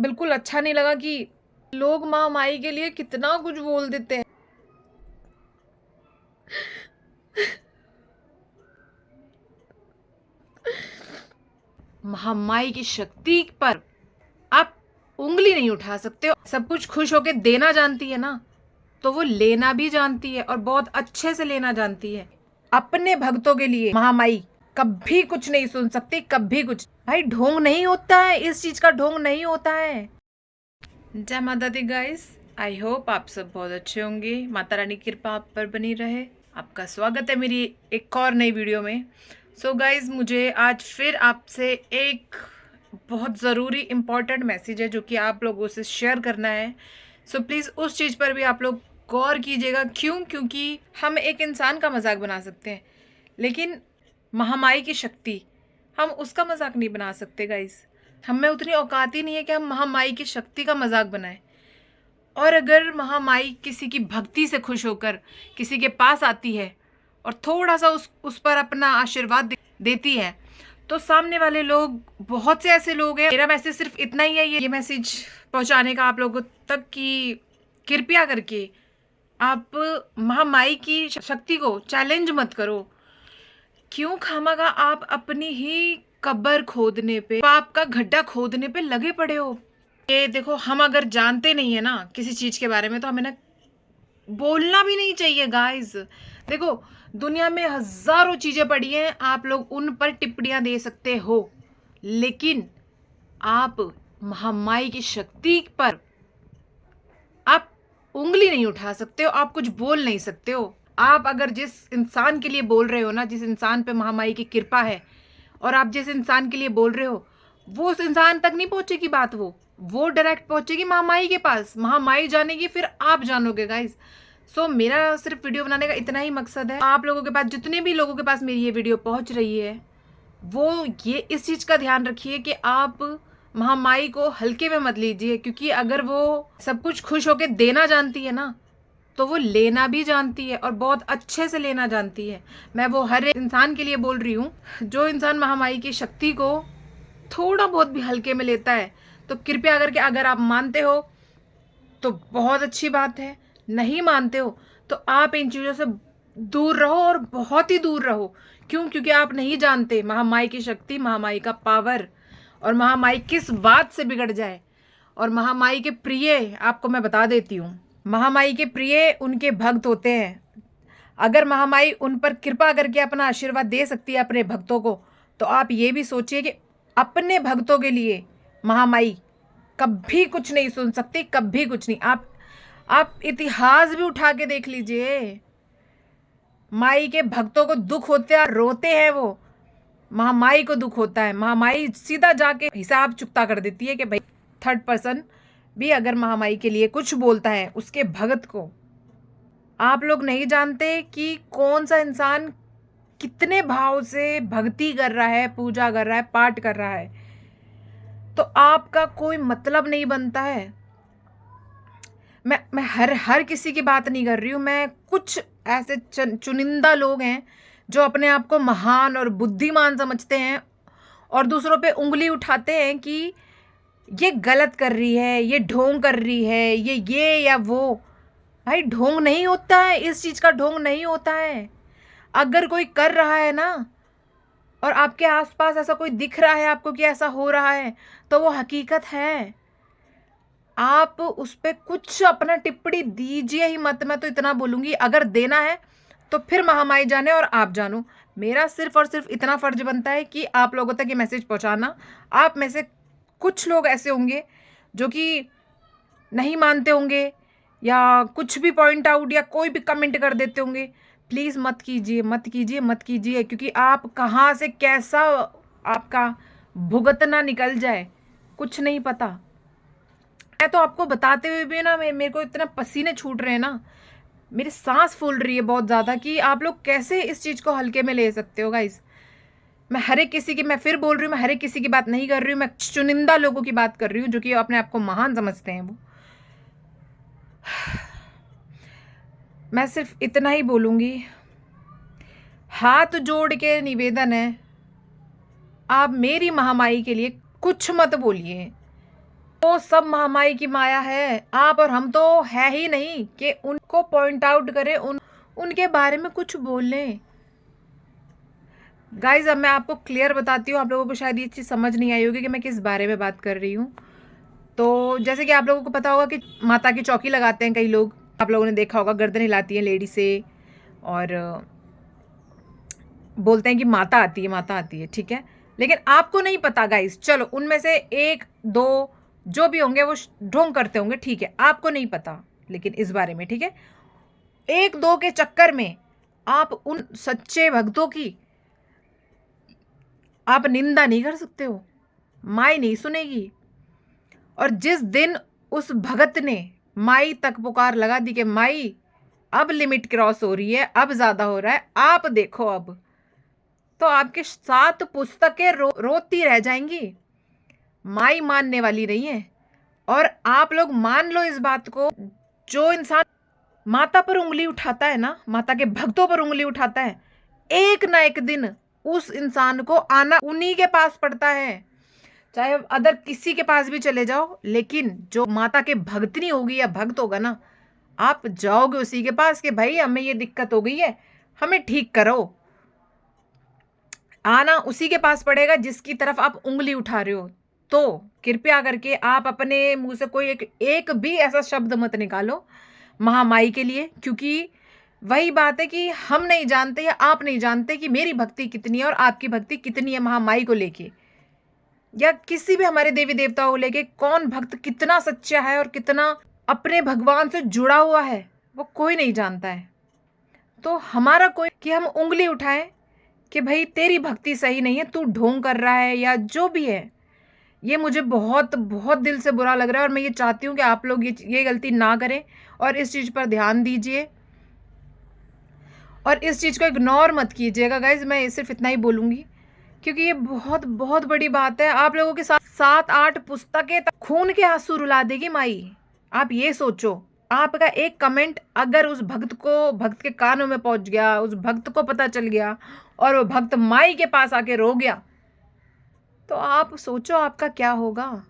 बिल्कुल अच्छा नहीं लगा कि लोग महामाई के लिए कितना कुछ बोल देते हैं। महामाई की शक्ति पर आप उंगली नहीं उठा सकते हो। सब कुछ खुश होके देना जानती है ना, तो वो लेना भी जानती है और बहुत अच्छे से लेना जानती है। अपने भक्तों के लिए महामाई कभी कुछ नहीं सुन सकती, कभी कुछ। भाई ढोंग नहीं होता है, इस चीज का ढोंग नहीं होता है। जय माता दी गाइस, आई होप आप सब बहुत अच्छे होंगे। माता रानी की कृपा आप पर बनी रहे। आपका स्वागत है मेरी एक और नई वीडियो में। सो गाइस, मुझे आज फिर आपसे एक बहुत ज़रूरी इम्पॉर्टेंट मैसेज है जो कि आप लोगों से शेयर करना है। सो प्लीज़ उस चीज़ पर भी आप लोग गौर कीजिएगा। क्योंकि हम एक इंसान का मजाक बना सकते हैं, लेकिन महामाई की शक्ति, हम उसका मजाक नहीं बना सकते गाइस। हम में उतनी औकात ही नहीं है कि हम महामाई की शक्ति का मजाक बनाएं। और अगर महामाई किसी की भक्ति से खुश होकर किसी के पास आती है और थोड़ा सा उस पर अपना आशीर्वाद देती है, तो सामने वाले लोग, बहुत से ऐसे लोग हैं। मेरा मैसेज सिर्फ इतना ही है, ये मैसेज पहुंचाने का आप लोगों तक कि कृपया करके आप महामाई की शक्ति को चैलेंज मत करो। क्यों खामखा आप अपनी ही कब्र खोदने पे, पाप का गड्ढा खोदने पे लगे पड़े हो। ये देखो, हम अगर जानते नहीं है ना किसी चीज के बारे में, तो हमें ना बोलना भी नहीं चाहिए गाइस। देखो, दुनिया में हजारों चीजें पड़ी हैं, आप लोग उन पर टिप्पणियां दे सकते हो, लेकिन आप महामाई की शक्ति पर आप उंगली नहीं उठा सकते हो, आप कुछ बोल नहीं सकते हो। आप अगर जिस इंसान के लिए बोल रहे हो ना, जिस इंसान पे महामाई की कृपा है, और आप जिस इंसान के लिए बोल रहे हो, वो उस इंसान तक नहीं पहुंचेगी बात, वो डायरेक्ट पहुंचेगी महामाई के पास। महामाई जानेगी, फिर आप जानोगे गाइस। सो मेरा सिर्फ वीडियो बनाने का इतना ही मकसद है। आप लोगों के पास, जितने भी लोगों के पास मेरी ये वीडियो पहुंच रही है, वो ये इस चीज का ध्यान रखिए कि आप महामाई को हल्के में मत लीजिए। क्योंकि अगर वो सब कुछ खुश होके देना जानती है ना, तो वो लेना भी जानती है और बहुत अच्छे से लेना जानती है। मैं वो हर एक इंसान के लिए बोल रही हूँ, जो इंसान महामाई की शक्ति को थोड़ा बहुत भी हल्के में लेता है, तो कृपया करके, अगर आप मानते हो तो बहुत अच्छी बात है, नहीं मानते हो तो आप इन चीज़ों से दूर रहो, और बहुत ही दूर रहो। क्योंकि आप नहीं जानते महामाई की शक्ति, महामाई का पावर, और महामाई किस बात से बिगड़ जाए। और महामाई के प्रिय, आपको मैं बता देती हूँ, महामाई के प्रिय उनके भक्त होते हैं। अगर महामाई उन पर कृपा करके अपना आशीर्वाद दे सकती है अपने भक्तों को, तो आप ये भी सोचिए कि अपने भक्तों के लिए महामाई कभी कुछ नहीं सुन सकती, कभी कुछ नहीं। आप इतिहास भी उठा के देख लीजिए, माई के भक्तों को दुख होते हैं, रोते हैं, वो महामाई को दुख होता है। महामाई सीधा जाके हिसाब चुकता कर देती है कि भाई थर्ड पर्सन भी अगर महामाई के लिए कुछ बोलता है उसके भगत को। आप लोग नहीं जानते कि कौन सा इंसान कितने भाव से भक्ति कर रहा है, पूजा कर रहा है, पाठ कर रहा है, तो आपका कोई मतलब नहीं बनता है। मैं हर किसी की बात नहीं कर रही हूँ। मैं कुछ ऐसे चुनिंदा लोग हैं जो अपने आप को महान और बुद्धिमान समझते हैं और दूसरों पे उंगली उठाते हैं कि ये गलत कर रही है, ये ढोंग कर रही है, ये या वो। भाई ढोंग नहीं होता है, इस चीज़ का ढोंग नहीं होता है। अगर कोई कर रहा है ना, और आपके आसपास ऐसा कोई दिख रहा है आपको कि ऐसा हो रहा है, तो वो हकीकत है। आप उस पर कुछ अपना टिप्पणी दीजिए ही मत। मैं तो इतना बोलूँगी, अगर देना है तो फिर महामाई जाने और आप जानो। मेरा सिर्फ और सिर्फ इतना फ़र्ज बनता है कि आप लोगों तक ये मैसेज पहुँचाना। आप में से कुछ लोग ऐसे होंगे जो कि नहीं मानते होंगे, या कुछ भी पॉइंट आउट या कोई भी कमेंट कर देते होंगे। प्लीज़ मत कीजिए, मत कीजिए, मत कीजिए। क्योंकि आप कहाँ से कैसा आपका भुगतना निकल जाए, कुछ नहीं पता। मैं तो आपको बताते हुए भी ना, मेरे को इतना पसीने छूट रहे हैं ना, मेरी सांस फूल रही है बहुत ज़्यादा, कि आप लोग कैसे इस चीज़ को हल्के में ले सकते हो गाइस। मैं हर एक किसी की, मैं फिर बोल रही हूँ, मैं हर एक किसी की बात नहीं कर रही हूँ। मैं चुनिंदा लोगों की बात कर रही हूँ जो कि अपने आप को महान समझते हैं। वो मैं सिर्फ इतना ही बोलूँगी, हाथ जोड़ के निवेदन है, आप मेरी महामाई के लिए कुछ मत बोलिए। वो सब महामाई की माया है। आप और हम तो है ही नहीं कि उनको पॉइंट आउट करें, उनके बारे में कुछ बोलें। गाइज अब मैं आपको क्लियर बताती हूँ, आप लोगों को शायद ये चीज़ समझ नहीं आई होगी कि मैं किस बारे में बात कर रही हूँ। तो जैसे कि आप लोगों को पता होगा कि माता की चौकी लगाते हैं कई लोग, आप लोगों ने देखा होगा, गर्दन हिलाती है लेडी से और बोलते हैं कि माता आती है, माता आती है, ठीक है। लेकिन आपको नहीं पता गाइस, चलो उनमें से एक दो जो भी होंगे वो ढोंग करते होंगे, ठीक है, आपको नहीं पता लेकिन इस बारे में, ठीक है। एक दो के चक्कर में आप उन सच्चे भक्तों की आप निंदा नहीं कर सकते हो, माई नहीं सुनेगी। और जिस दिन उस भगत ने माई तक पुकार लगा दी कि माई अब लिमिट क्रॉस हो रही है, अब ज्यादा हो रहा है, आप देखो अब, तो आपके 7 पुस्तकें रोती रह जाएंगी। माई मानने वाली नहीं है। और आप लोग मान लो इस बात को, जो इंसान माता पर उंगली उठाता है ना, माता के भक्तों पर उंगली उठाता है, एक ना एक दिन उस इंसान को आना उन्हीं के पास पड़ता है। चाहे अदर किसी के पास भी चले जाओ, लेकिन जो माता के भक्तनी होगी या भक्त होगा ना, आप जाओगे उसी के पास कि भाई हमें ये दिक्कत हो गई है, हमें ठीक करो। आना उसी के पास पड़ेगा जिसकी तरफ आप उंगली उठा रहे हो। तो कृपया करके आप अपने मुंह से कोई एक भी ऐसा शब्द मत निकालो महामाई के लिए, क्योंकि वही बात है कि हम नहीं जानते या आप नहीं जानते कि मेरी भक्ति कितनी है और आपकी भक्ति कितनी है महामाई को लेके, या किसी भी हमारे देवी देवताओं को लेके कौन भक्त कितना सच्चा है और कितना अपने भगवान से जुड़ा हुआ है, वो कोई नहीं जानता है। तो हमारा कोई कि हम उंगली उठाएं कि भाई तेरी भक्ति सही नहीं है, तू ढोंग कर रहा है या जो भी है, ये मुझे बहुत बहुत दिल से बुरा लग रहा है। और मैं ये चाहती हूँ कि आप लोग ये गलती ना करें और इस चीज़ पर ध्यान दीजिए और इस चीज़ को इग्नोर मत कीजिएगा गाइज। मैं सिर्फ इतना ही बोलूँगी क्योंकि ये बहुत बहुत बड़ी बात है। आप लोगों के साथ 7-8 पुस्तकें खून के आंसू रुला देगी माई। आप ये सोचो, आपका एक कमेंट अगर उस भक्त के कानों में पहुंच गया, उस भक्त को पता चल गया और वो भक्त माई के पास आके रो गया, तो आप सोचो आपका क्या होगा।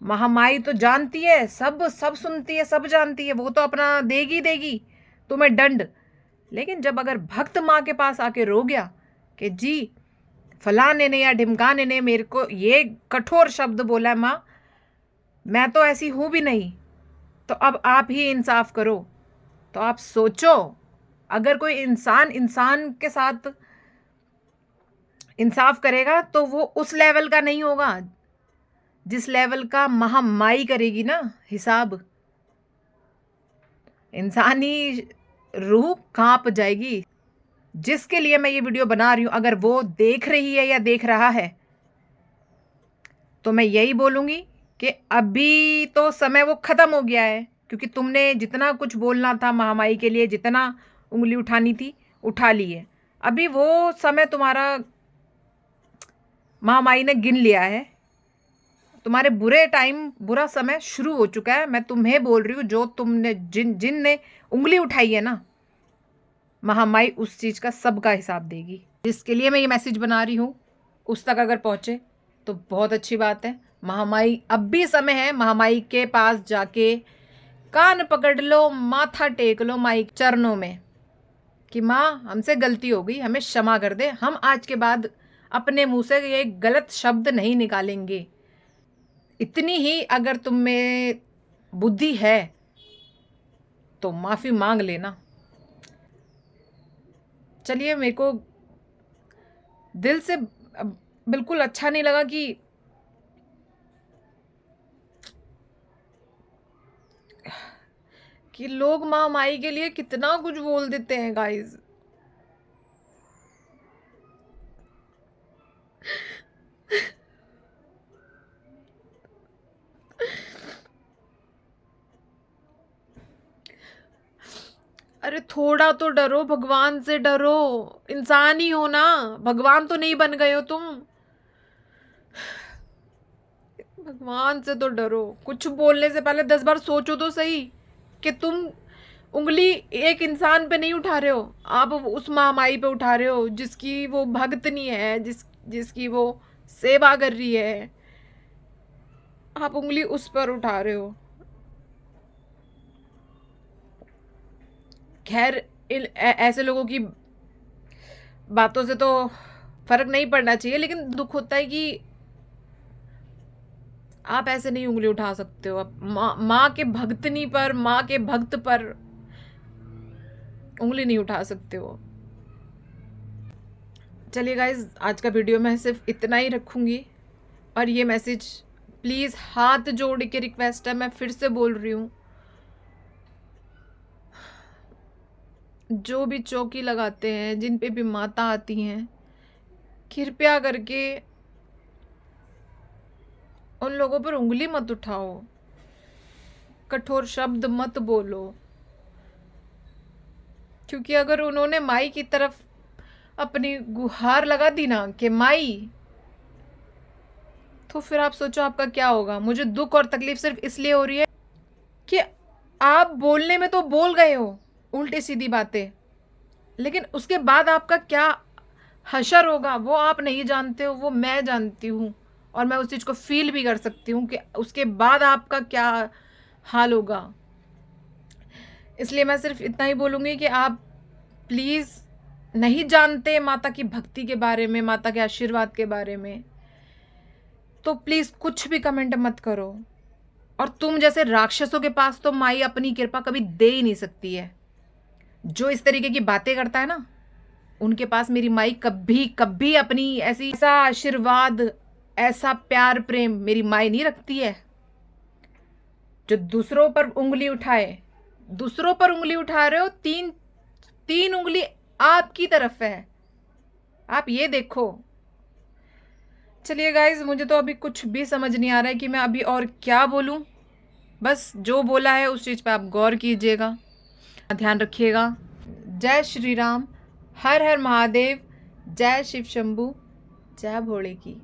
महामाई तो जानती है, सब सुनती है, सब जानती है, वो तो अपना देगी तुम्हें दंड। लेकिन जब अगर भक्त माँ के पास आके रो गया कि जी फलाने ने या ढिमकाने ने मेरे को ये कठोर शब्द बोला है माँ, मैं तो ऐसी हूं भी नहीं, तो अब आप ही इंसाफ करो। तो आप सोचो, अगर कोई इंसान के साथ इंसाफ करेगा तो वो उस लेवल का नहीं होगा जिस लेवल का महामाई करेगी ना हिसाब। इंसानी रूह कांप जाएगी। जिसके लिए मैं ये वीडियो बना रही हूं, अगर वो देख रही है या देख रहा है, तो मैं यही बोलूंगी कि अभी तो समय वो खत्म हो गया है, क्योंकि तुमने जितना कुछ बोलना था महामाई के लिए, जितना उंगली उठानी थी, उठा ली है। अभी वो समय तुम्हारा महामाई ने गिन लिया है। तुम्हारे बुरा समय शुरू हो चुका है। मैं तुम्हें बोल रही हूँ, जो तुमने जिनने उंगली उठाई है ना, महामाई उस चीज का सबका हिसाब देगी। जिसके लिए मैं ये मैसेज बना रही हूँ उस तक अगर पहुंचे तो बहुत अच्छी बात है। महामाई अब भी समय है, महामाई के पास जाके कान पकड़ लो, माथा टेक लो माई चरणों में कि माँ हमसे गलती हो गई, हमें क्षमा कर दे, हम आज के बाद अपने मुंह से ये गलत शब्द नहीं निकालेंगे। इतनी ही अगर तुम में बुद्धि है तो माफी मांग लेना। चलिए, मेरे को दिल से बिल्कुल अच्छा नहीं लगा कि लोग महामाई के लिए कितना कुछ बोल देते हैं गाइस। अरे थोड़ा तो डरो, भगवान से डरो, इंसान ही हो ना, भगवान तो नहीं बन गए हो तुम। भगवान से तो डरो। कुछ बोलने से पहले 10 बार सोचो तो सही कि तुम उंगली एक इंसान पे नहीं उठा रहे हो, आप उस महामाई पे उठा रहे हो जिसकी वो भक्तनी है, जिसकी वो सेवा कर रही है। आप उंगली उस पर उठा रहे हो। खैर ऐसे लोगों की बातों से तो फर्क नहीं पड़ना चाहिए, लेकिन दुख होता है कि आप ऐसे नहीं उंगली उठा सकते हो। आप माँ के भक्तनी पर, माँ के भक्त पर उंगली नहीं उठा सकते हो। चलिए गाइज, आज का वीडियो मैं सिर्फ इतना ही रखूँगी। और ये मैसेज प्लीज़ हाथ जोड़ के रिक्वेस्ट है, मैं फिर से बोल रही हूँ, जो भी चौकी लगाते हैं, जिन पे भी माता आती हैं, कृपया करके उन लोगों पर उंगली मत उठाओ, कठोर शब्द मत बोलो। क्योंकि अगर उन्होंने माई की तरफ अपनी गुहार लगा दी ना कि माई, तो फिर आप सोचो आपका क्या होगा। मुझे दुख और तकलीफ सिर्फ इसलिए हो रही है कि आप बोलने में तो बोल गए हो उल्टी सीधी बातें, लेकिन उसके बाद आपका क्या हशर होगा वो आप नहीं जानते हो, वो मैं जानती हूँ। और मैं उस चीज़ को फील भी कर सकती हूँ कि उसके बाद आपका क्या हाल होगा। इसलिए मैं सिर्फ इतना ही बोलूँगी कि आप प्लीज़ नहीं जानते माता की भक्ति के बारे में, माता के आशीर्वाद के बारे में, तो प्लीज़ कुछ भी कमेंट मत करो। और तुम जैसे राक्षसों के पास तो माई अपनी कृपा कभी दे ही नहीं सकती है। जो इस तरीके की बातें करता है ना, उनके पास मेरी माई कभी कभी अपनी ऐसा आशीर्वाद, ऐसा प्यार प्रेम मेरी माई नहीं रखती है। जो दूसरों पर उंगली उठाए, दूसरों पर उंगली उठा रहे हो, तीन उंगली आपकी तरफ है, आप ये देखो। चलिए गाइज, मुझे तो अभी कुछ भी समझ नहीं आ रहा है कि मैं अभी और क्या बोलूं। बस जो बोला है उस चीज़ पे आप गौर कीजिएगा, ध्यान रखिएगा। जय श्री राम, हर हर महादेव, जय शिव शंभू, जय भोले की।